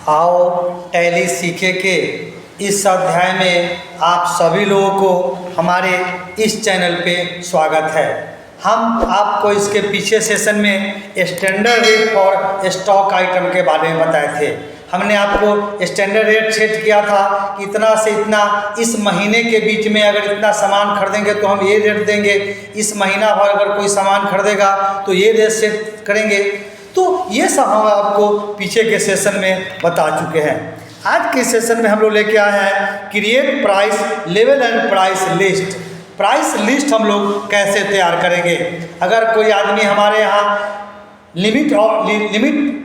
आओ टैली सीखे के इस अध्याय में आप सभी लोगों को हमारे इस चैनल पे स्वागत है। हम आपको इसके पीछे सेशन में standard rate for stock item के बारे में बताए थे। हमने आपको स्टैंडर्ड रेट सेट किया था कि इतना से इतना इस महीने के बीच में अगर इतना सामान खरीदेंगे तो हम ये रेट देंगे, इस महीना भर अगर कोई सामान खरीदेगा तो ये रेट सेट करेंगे। तो ये सब हम आपको पीछे के सेशन में बता चुके हैं। आज के सेशन में हम लोग लेके आए हैं create price level and price list. Price list हम लोग कैसे तैयार करेंगे। अगर कोई आदमी हमारे यहाँ लिमिट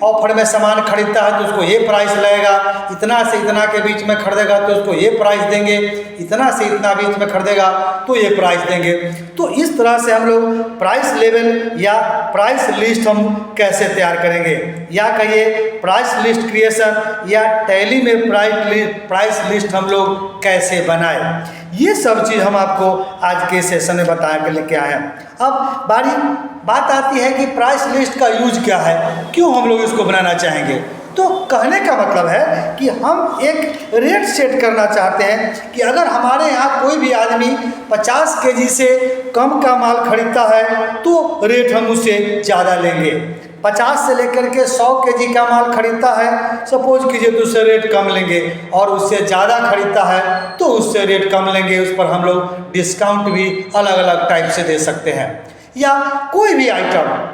ऑफर में सामान खरीदता है तो उसको ये प्राइस लगेगा, इतना से इतना के बीच में खरीदेगा तो उसको ये प्राइस देंगे, इतना से इतना बीच में खरीदेगा तो ये प्राइस देंगे। तो इस तरह से हम लोग प्राइस लेवल या प्राइस लिस्ट हम कैसे तैयार करेंगे, या कहिए प्राइस लिस्ट क्रिएशन या टैली में प्राइस लिस्ट हम लोग कैसे बनाए, ये सब चीज़ हम आपको आज के सेशन में बताने के लेके आए हैं। अब बात आती है कि प्राइस लिस्ट का यूज क्या है, क्यों हम लोग इसको बनाना चाहेंगे। तो कहने का मतलब है कि हम एक रेट सेट करना चाहते हैं कि अगर हमारे यहाँ कोई भी आदमी 50 केजी से कम का माल खरीदता है तो रेट हम उससे ज़्यादा लेंगे। 50 से लेकर के 100 केजी का माल खरीदता है सपोज कीजिए तो उससे रेट कम लेंगे, और उससे ज़्यादा खरीदता है तो उससे रेट कम लेंगे। उस पर हम लोग डिस्काउंट भी अलग अलग टाइप से दे सकते हैं। या कोई भी आइटम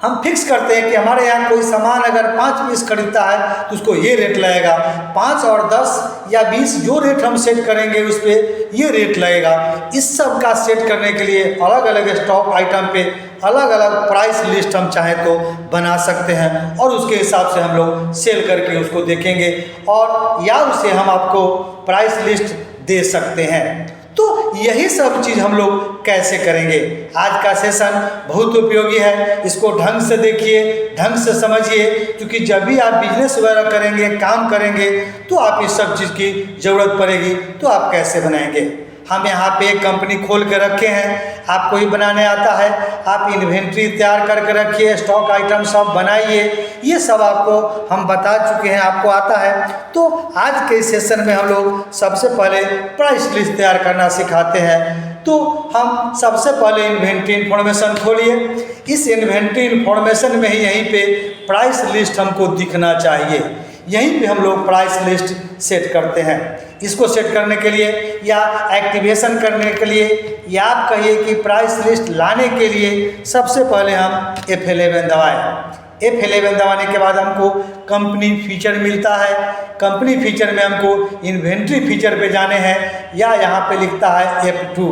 हम फिक्स करते हैं कि हमारे यहाँ कोई सामान अगर 5 पीस खरीदता है तो उसको ये रेट लगेगा, 5 और 10 या 20 जो रेट हम सेट करेंगे उस पर ये रेट लगेगा। इस सब का सेट करने के लिए अलग अलग स्टॉक आइटम पे अलग अलग प्राइस लिस्ट हम चाहें तो बना सकते हैं, और उसके हिसाब से हम लोग सेल करके उसको देखेंगे और या उसे हम आपको प्राइस लिस्ट दे सकते हैं। तो यही सब चीज़ हम लोग कैसे करेंगे। आज का सेशन बहुत उपयोगी है, इसको ढंग से देखिए, ढंग से समझिए, क्योंकि जब भी आप बिजनेस वगैरह करेंगे, काम करेंगे तो आप इस सब चीज़ की ज़रूरत पड़ेगी। तो आप कैसे बनाएंगे। हम यहाँ पे एक कंपनी खोल के रखे हैं, आपको ही बनाने आता है, आप इन्वेंट्री तैयार करके रखिए, स्टॉक आइटम सब बनाइए, ये सब आपको हम बता चुके हैं, आपको आता है। तो आज के सेशन में हम लोग सबसे पहले प्राइस लिस्ट तैयार करना सिखाते हैं। तो हम सबसे पहले इन्वेंट्री इन्फॉर्मेशन खोलिए। इस इन्वेंट्री इन्फॉर्मेशन में ही यहीं पे प्राइस लिस्ट हमको दिखना चाहिए, यहीं पे हम लोग प्राइस लिस्ट सेट करते हैं। इसको सेट करने के लिए या एक्टिवेशन करने के लिए या आप कहिए कि प्राइस लिस्ट लाने के लिए सबसे पहले हम F11 दबाएं। F11 दबाने के बाद हमको कंपनी फीचर मिलता है। कंपनी फीचर में हमको इन्वेंट्री फीचर पे जाने हैं, या यहाँ पे लिखता है F2,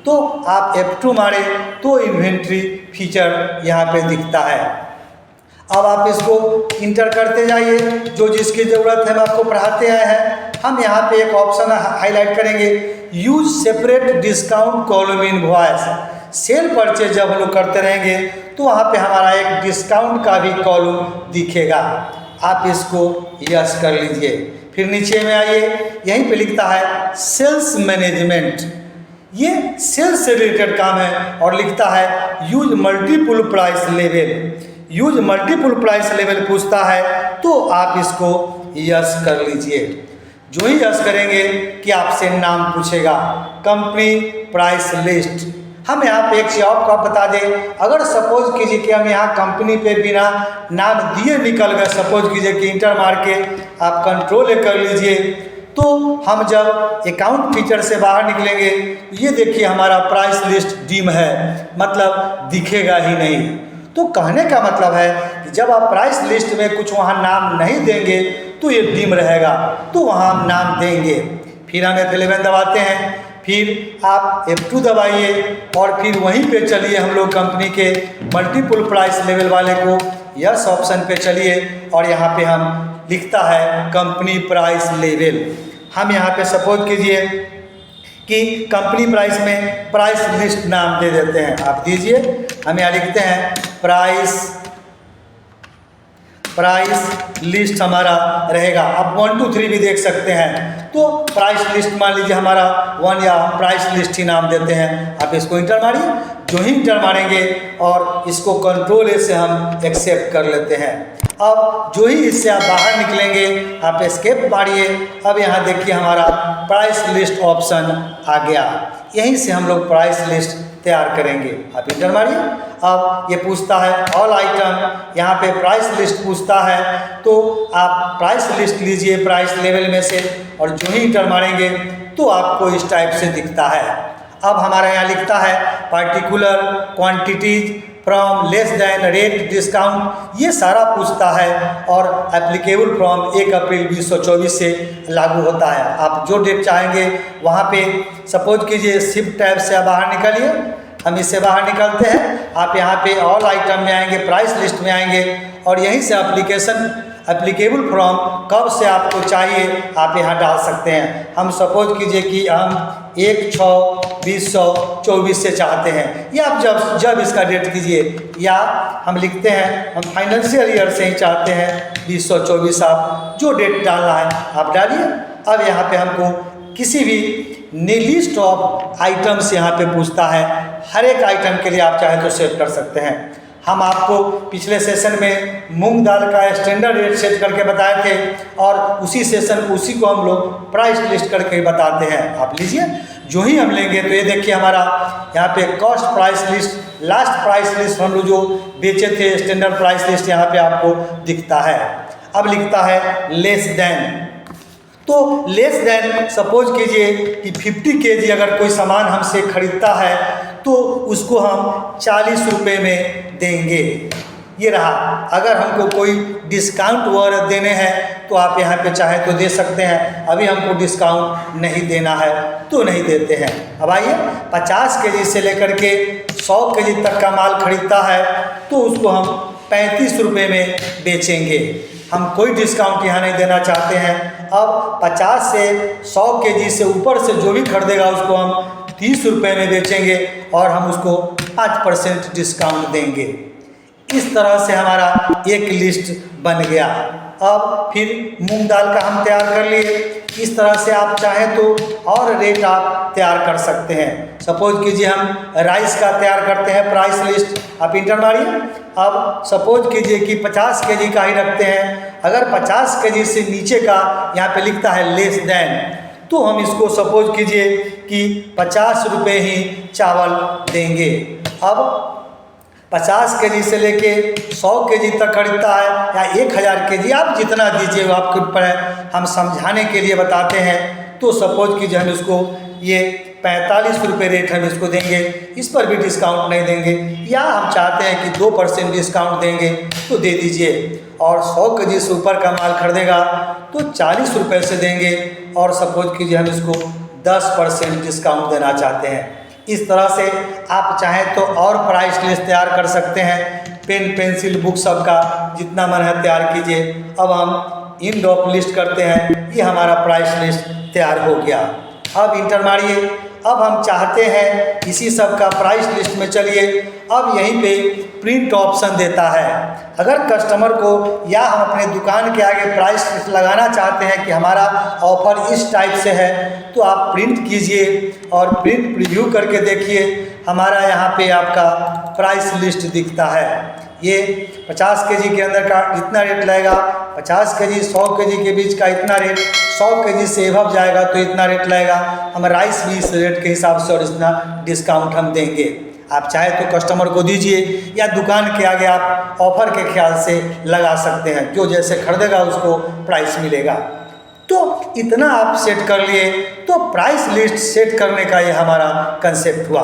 तो आप F2 मारे तो इन्वेंट्री फीचर यहाँ पे दिखता है। अब आप इसको इंटर करते जाइए, जो जिसकी ज़रूरत है हम आपको पढ़ाते आए हैं। हम यहाँ पे एक ऑप्शन हाईलाइट करेंगे, use separate discount column invoice. Cell purchase जब हम लोग करते रहेंगे तो वहाँ पे हमारा एक डिस्काउंट का भी कॉलम दिखेगा। आप इसको यस कर लीजिए। फिर नीचे में आइए, यहीं पे लिखता है सेल्स मैनेजमेंट, ये सेल्स से रिलेटेड काम है, और लिखता है use multiple price level. Use multiple price level पूछता है तो आप इसको यस कर लीजिए। जो ही यस करेंगे कि आपसे नाम पूछेगा, कंपनी प्राइस लिस्ट। हम यहाँ पे एक चीज आपको बता दें, अगर सपोज कीजिए कि हम यहाँ कंपनी पे बिना नाम दिए निकल गए, सपोज कीजिए कि इंटर मार के आप कंट्रोल कर लीजिए, तो हम जब अकाउंट फीचर से बाहर निकलेंगे ये देखिए हमारा प्राइस लिस्ट डिम है, मतलब दिखेगा ही नहीं। तो कहने का मतलब है कि जब आप प्राइस लिस्ट में कुछ वहाँ नाम नहीं देंगे तो ये डिम रहेगा, तो वहाँ हम नाम देंगे। फिर हम F11 दबाते हैं, फिर आप F2 दबाइए, और फिर वहीं पे चलिए हम लोग कंपनी के मल्टीपल प्राइस लेवल वाले को यस ऑप्शन पे चलिए, और यहाँ पे हम लिखता है कंपनी प्राइस लेवल। हम यहाँ पे सपोज कीजिए कि कंपनी प्राइस में प्राइस लिस्ट नाम दे देते हैं, आप दीजिए। हम यहाँ लिखते हैं प्राइस लिस्ट हमारा रहेगा। आप 1 2 3 भी देख सकते हैं। तो प्राइस लिस्ट मान लीजिए हमारा 1, या हम प्राइस लिस्ट ही नाम देते हैं। आप इसको इंटर मारिए। जो ही इंटर मारेंगे और इसको कंट्रोल ए से हम एक्सेप्ट कर लेते हैं। अब जो ही इससे आप बाहर निकलेंगे, आप एस्केप मारिए। अब यहाँ देखिए हमारा प्राइस लिस्ट ऑप्शन आ गया। यहीं से हम लोग प्राइस लिस्ट तैयार करेंगे। आप इंटर मारिए। अब ये पूछता है ऑल आइटम, यहाँ पे प्राइस लिस्ट पूछता है, तो आप प्राइस लिस्ट लीजिए प्राइस लेवल में से, और जो ही इंटर मारेंगे तो आपको इस टाइप से दिखता है। अब हमारे यहाँ लिखता है particular quantities from less than rate discount, ये सारा पूछता है और एप्लीकेबल फ्रॉम 1 अप्रैल 2024 से लागू होता है। आप जो डेट चाहेंगे वहाँ पे, सपोज कीजिए शिफ्ट टैब से आप बाहर निकलिए, हम इससे बाहर निकलते हैं। आप यहाँ पे ऑल आइटम में आएंगे, प्राइस लिस्ट में आएंगे और यहीं से एप्लीकेबल फ्रॉम कब से आपको चाहिए आप यहाँ डाल सकते हैं। हम सपोज कीजिए कि हम 1/6/2024 से चाहते हैं, या आप जब इसका डेट कीजिए, या हम लिखते हैं हम फाइनेंशियल ईयर से ही चाहते हैं 2024, आप जो डेट डालना है आप डालिए। अब यहाँ पे हमको किसी भी लिस्ट ऑफ आइटम्स यहाँ पे पूछता है, हर एक आइटम के लिए आप चाहे तो सेट कर सकते हैं। हम आपको पिछले सेशन में मूंग दाल का स्टैंडर्ड रेट सेट करके बताए थे और उसी को हम लोग प्राइस लिस्ट करके बताते हैं। आप लीजिए, जो ही हम लेंगे तो ये देखिए हमारा यहाँ पे cost price list, last price list हम लोग जो बेचे थे स्टैंडर्ड प्राइस लिस्ट यहाँ पे आपको दिखता है। अब लिखता है लेस देन, तो लेस देन सपोज कीजिए कि 50 kg अगर कोई सामान हमसे खरीदता है तो उसको हम 40 रुपये में देंगे। ये रहा। अगर हमको कोई डिस्काउंट वगैरह देने हैं तो आप यहाँ पे चाहे तो दे सकते हैं। अभी हमको डिस्काउंट नहीं देना है तो नहीं देते हैं। अब आइए, 50 kg से लेकर के 100 kg तक का माल खरीदता है तो उसको हम 35 रुपये में बेचेंगे। हम कोई डिस्काउंट यहाँ नहीं देना चाहते हैं। अब 50 से 100 kg से ऊपर से जो भी खरीदेगा उसको हम 30 रुपये में बेचेंगे और हम उसको 5% डिस्काउंट देंगे। इस तरह से हमारा एक लिस्ट बन गया। अब फिर मूंग दाल का हम तैयार कर लिए। इस तरह से आप चाहें तो और रेट आप तैयार कर सकते हैं। सपोज कीजिए हम राइस का तैयार करते हैं प्राइस लिस्ट, आप इंटर मारिए। अब सपोज कीजिए कि 50 kg का ही रखते हैं। अगर 50 kg से नीचे का यहाँ पे लिखता है लेस देन, तो हम इसको सपोज कीजिए कि 50 रुपये ही चावल देंगे। अब 50 kg से लेके 100 kg तक खरीदता है या 1000 kg, आप जितना दीजिए वो आपके ऊपर है। हम समझाने के लिए बताते हैं। तो सपोज कीजिए हम इसको ये 45 रुपये रेट हम इसको देंगे, इस पर भी डिस्काउंट नहीं देंगे, या हम चाहते हैं कि 2% डिस्काउंट देंगे तो दे दीजिए। और 100 kg से ऊपर का माल खरीदेगा तो 40 रुपये से देंगे, और सपोज कीजिए हम इसको 10% डिस्काउंट देना चाहते हैं। इस तरह से आप चाहें तो और प्राइस लिस्ट तैयार कर सकते हैं। पेन पेंसिल बुक सब का जितना मन है तैयार कीजिए। अब हम इंड ऑफ लिस्ट करते हैं, ये हमारा प्राइस लिस्ट तैयार हो गया। अब इंटर मारिए। अब हम चाहते हैं इसी सब का प्राइस लिस्ट में चलिए। अब यहीं पे प्रिंट ऑप्शन देता है। अगर कस्टमर को या हम अपने दुकान के आगे प्राइस लिस्ट लगाना चाहते हैं कि हमारा ऑफर इस टाइप से है, तो आप प्रिंट कीजिए और प्रिंट प्रीव्यू करके देखिए। हमारा यहाँ पे आपका प्राइस लिस्ट दिखता है। ये 50 kg के अंदर का इतना रेट लगेगा, 50 kg 100 kg के बीच का इतना रेट, 100 kg से एबव जाएगा तो इतना रेट लगेगा। हम राइस भी इस रेट के हिसाब से और इतना डिस्काउंट हम देंगे। आप चाहे तो कस्टमर को दीजिए या दुकान के आगे आप ऑफर के ख्याल से लगा सकते हैं, जो जैसे खरीदेगा उसको प्राइस मिलेगा। तो इतना आप सेट कर लिए तो प्राइस लिस्ट सेट करने का ये हमारा कंसेप्ट हुआ।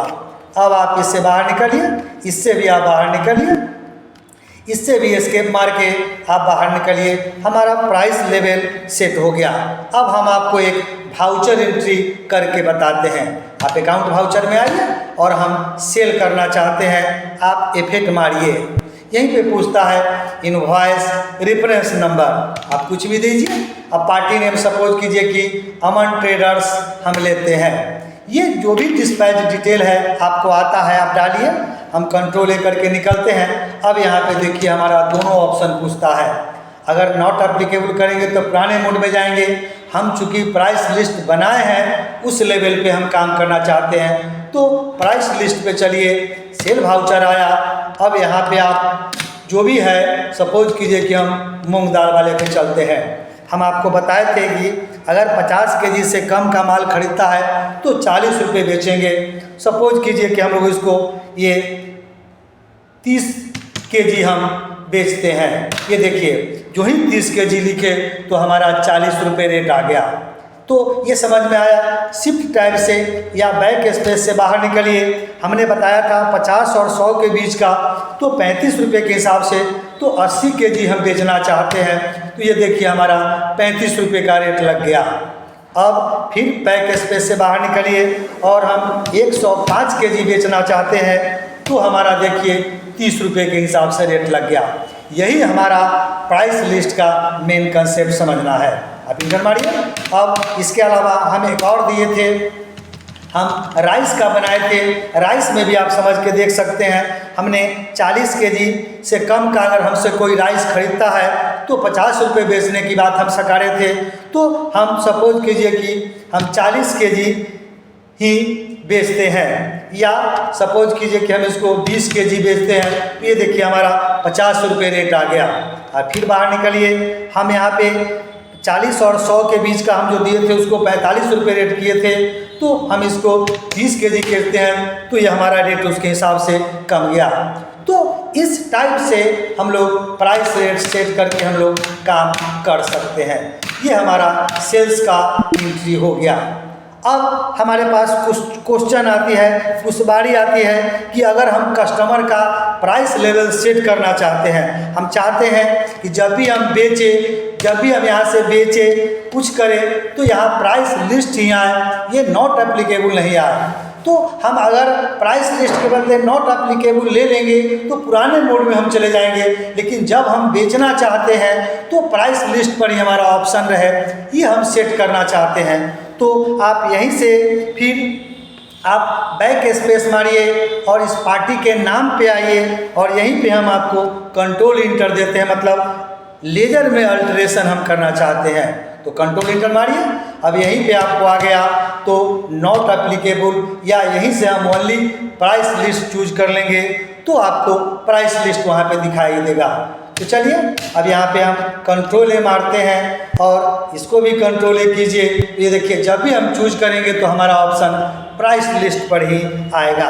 अब आप इससे बाहर निकलिए, इससे भी आप बाहर निकलिए, इससे भी एस्केप मार के आप बाहर निकलिए। हमारा प्राइस लेवल सेट हो गया। अब हम आपको एक वाउचर एंट्री करके बताते हैं। आप अकाउंट वाउचर में आइए और हम सेल करना चाहते हैं। आप इफेक्ट मारिए, यहीं पे पूछता है इनवॉइस रेफरेंस नंबर, आप कुछ भी दीजिए। अब पार्टी नेम सपोज कीजिए कि अमन ट्रेडर्स हम लेते हैं। ये जो भी डिस्पैच डिटेल है आपको आता है, आप डालिए। हम कंट्रोल ए करके निकलते हैं। अब यहाँ पे देखिए हमारा दोनों ऑप्शन पूछता है। अगर नॉट एप्लीकेबल करेंगे तो पुराने मोड में जाएंगे। हम चूंकि प्राइस लिस्ट बनाए हैं उस लेवल पे हम काम करना चाहते हैं तो प्राइस लिस्ट पे चलिए, सेल वाउचर आया। अब यहाँ पे आप जो भी है, सपोज कीजिए कि हम मूंग दाल वाले पे चलते हैं। हम आपको बताए थे कि अगर 50 केजी से कम का माल खरीदता है तो 40 रुपये बेचेंगे। सपोज कीजिए कि हम लोग इसको ये 30 केजी हम बेचते हैं। ये देखिए, जो ही 30 केजी लिखे तो हमारा 40 रुपये रेट आ गया। तो ये समझ में आया। शिफ्ट टाइप से या बैक स्पेस से बाहर निकलिए। हमने बताया था 50 और 100 के बीच का, तो 35 रुपये के हिसाब से तो 80 केजी हम बेचना चाहते हैं। तो ये देखिए हमारा 35 रुपये का रेट लग गया। अब फिर बैक स्पेस से बाहर निकलिए और हम 105 केजी बेचना चाहते हैं, तो हमारा देखिए 30 रुपये के हिसाब से रेट लग गया। यही हमारा प्राइस लिस्ट का मेन कंसेप्ट समझना है। आप इंटर मारिए। अब इसके अलावा हम एक और दिए थे, हम राइस का बनाए थे। राइस में भी आप समझ के देख सकते हैं, हमने 40 केजी से कम का अगर हमसे कोई राइस खरीदता है तो 50 रुपये बेचने की बात हम सकारे थे। तो हम सपोज कीजिए कि हम 40 केजी ही बेचते हैं, या सपोज कीजिए कि हम इसको 20 केजी बेचते हैं। ये देखिए हमारा 50 रुपये रेट आ गया। और फिर बाहर निकलिए, हम यहाँ पे 40 और 100 के बीच का हम जो दिए थे उसको 45 रुपये रेट किए थे, तो हम इसको 30 केजी कहते हैं, तो ये हमारा रेट उसके हिसाब से कम गया। तो इस टाइप से हम लोग प्राइस रेट सेट करके हम लोग काम कर सकते हैं। ये हमारा सेल्स का एंट्री हो गया। अब हमारे पास कुछ क्वेश्चन आती है, कुछ बारी आती है कि अगर हम कस्टमर का प्राइस लेवल सेट करना चाहते हैं, हम चाहते हैं कि जब भी हम बेचें, जब भी हम यहाँ से बेचें कुछ करें तो यहाँ प्राइस लिस्ट ही आए, ये नॉट एप्लीकेबल नहीं आए। तो हम अगर प्राइस लिस्ट के बदले नॉट एप्लीकेबल ले लेंगे तो पुराने मोड में हम चले जाएंगे, लेकिन जब हम बेचना चाहते हैं तो प्राइस लिस्ट पर ही हमारा ऑप्शन रहे, ये हम सेट करना चाहते हैं। तो आप यहीं से फिर आप बैक स्पेस मारिए और इस पार्टी के नाम पे आइए और यहीं पे हम आपको कंट्रोल इंटर देते हैं, मतलब लेजर में अल्टरेशन हम करना चाहते हैं तो कंट्रोल इंटर मारिए। अब यहीं पे आपको आ गया तो नॉट एप्लीकेबल, या यहीं से हम ओनली प्राइस लिस्ट चूज कर लेंगे तो आपको प्राइस लिस्ट वहाँ पे दिखाई देगा। तो चलिए अब यहाँ पे हम कंट्रोल ए मारते हैं और इसको भी कंट्रोल ए कीजिए। ये देखिए जब भी हम चूज करेंगे तो हमारा ऑप्शन प्राइस लिस्ट पर ही आएगा।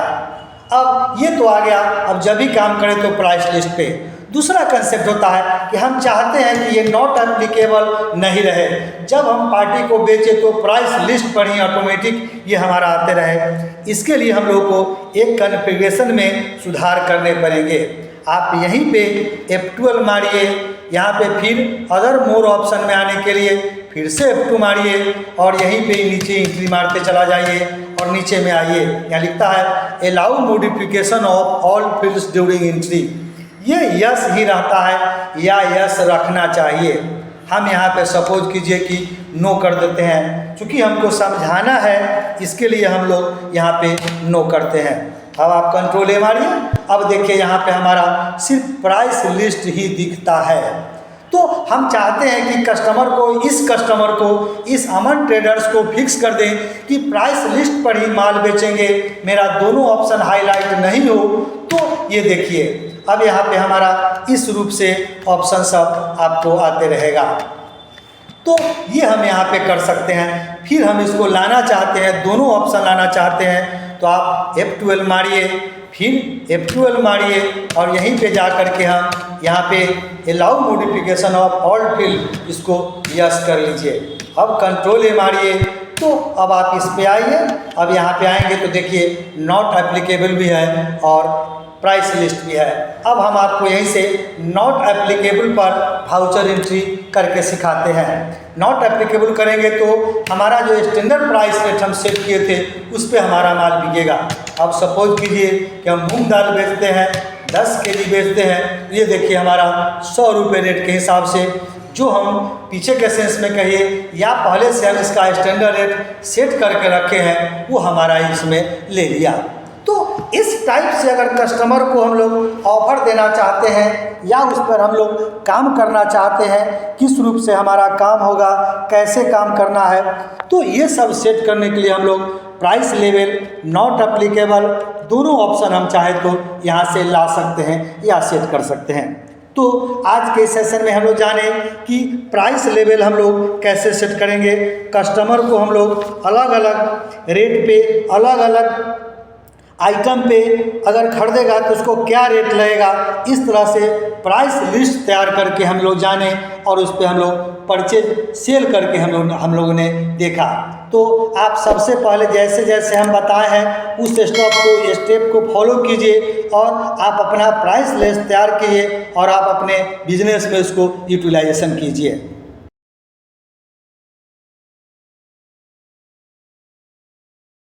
अब ये तो आ गया, अब जब भी काम करें तो प्राइस लिस्ट पे। दूसरा कंसेप्ट होता है कि हम चाहते हैं कि ये नॉट एप्लीकेबल नहीं रहे, जब हम पार्टी को बेचें तो प्राइस लिस्ट पर ही ऑटोमेटिक ये हमारा आते रहे। इसके लिए हम लोग को एक कॉन्फ़िगरेशन में सुधार करने पड़ेंगे। आप यहीं पे F12 मारिए, यहाँ पे फिर अदर मोर ऑप्शन में आने के लिए फिर से F2 मारिए और यहीं पे नीचे एंट्री मारते चला जाइए और नीचे में आइए। यहाँ लिखता है allow modification of all fields during entry. ये यस ही रहता है या यस रखना चाहिए। हम यहाँ पे सपोज कीजिए कि नो कर देते हैं, क्योंकि हमको समझाना है इसके लिए हम लोग यहाँ पे नो करते हैं। अब आप कंट्रोल ए मारिए। अब देखिए यहाँ पे हमारा सिर्फ प्राइस लिस्ट ही दिखता है। तो हम चाहते हैं कि कस्टमर को इस अमन ट्रेडर्स को फिक्स कर दें कि प्राइस लिस्ट पर ही माल बेचेंगे, मेरा दोनों ऑप्शन हाईलाइट नहीं हो। तो ये देखिए अब यहाँ पे हमारा इस रूप से ऑप्शन सब आपको आते रहेगा। तो ये हम यहाँ पे कर सकते हैं। फिर हम इसको लाना चाहते हैं, दोनों ऑप्शन लाना चाहते हैं, तो आप F12 मारिए, फिर F12 मारिए और यहीं पे जा कर के हम यहाँ पे allow modification of all field इसको यस कर लीजिए। अब कंट्रोल ए मारिए, तो अब आप इस पे आइए। अब यहाँ पे आएंगे तो देखिए नॉट एप्लीकेबल भी है और प्राइस लिस्ट भी है। अब हम आपको यहीं से नॉट एप्लीकेबल पर वाउचर एंट्री करके सिखाते हैं। नॉट एप्लीकेबल करेंगे तो हमारा जो स्टैंडर्ड प्राइस रेट हम सेट किए थे उस पे हमारा माल बिकेगा। अब सपोज कीजिए कि हम मूंग दाल बेचते हैं, 10 केजी बेचते हैं, ये देखिए हमारा 100 रुपये रेट के हिसाब से जो हम पीछे के सेंस में कहिए या पहले से हम इसका स्टैंडर्ड रेट सेट करके रखे हैं वो हमारा इसमें ले लिया। तो इस टाइप से अगर कस्टमर को हम लोग ऑफर देना चाहते हैं या उस पर हम लोग काम करना चाहते हैं, किस रूप से हमारा काम होगा, कैसे काम करना है, तो ये सब सेट करने के लिए हम लोग प्राइस लेवल, नॉट अप्लीकेबल, दोनों ऑप्शन हम चाहे तो यहाँ से ला सकते हैं या सेट कर सकते हैं। तो आज के सेशन में हम लोग जाने कि प्राइस लेवल हम लोग कैसे सेट करेंगे। कस्टमर को हम लोग अलग अलग रेट पे, अलग अलग आइटम पे अगर खरीदेगा तो उसको क्या रेट लगेगा, इस तरह से प्राइस लिस्ट तैयार करके हम लोग जाने और उस पर हम लोग परचेज सेल करके हम लोगों ने देखा। तो आप सबसे पहले जैसे जैसे हम बताए हैं उस स्टेप को फॉलो कीजिए और आप अपना प्राइस लिस्ट तैयार कीजिए और आप अपने बिजनेस में उसको यूटिलाइजेशन कीजिए।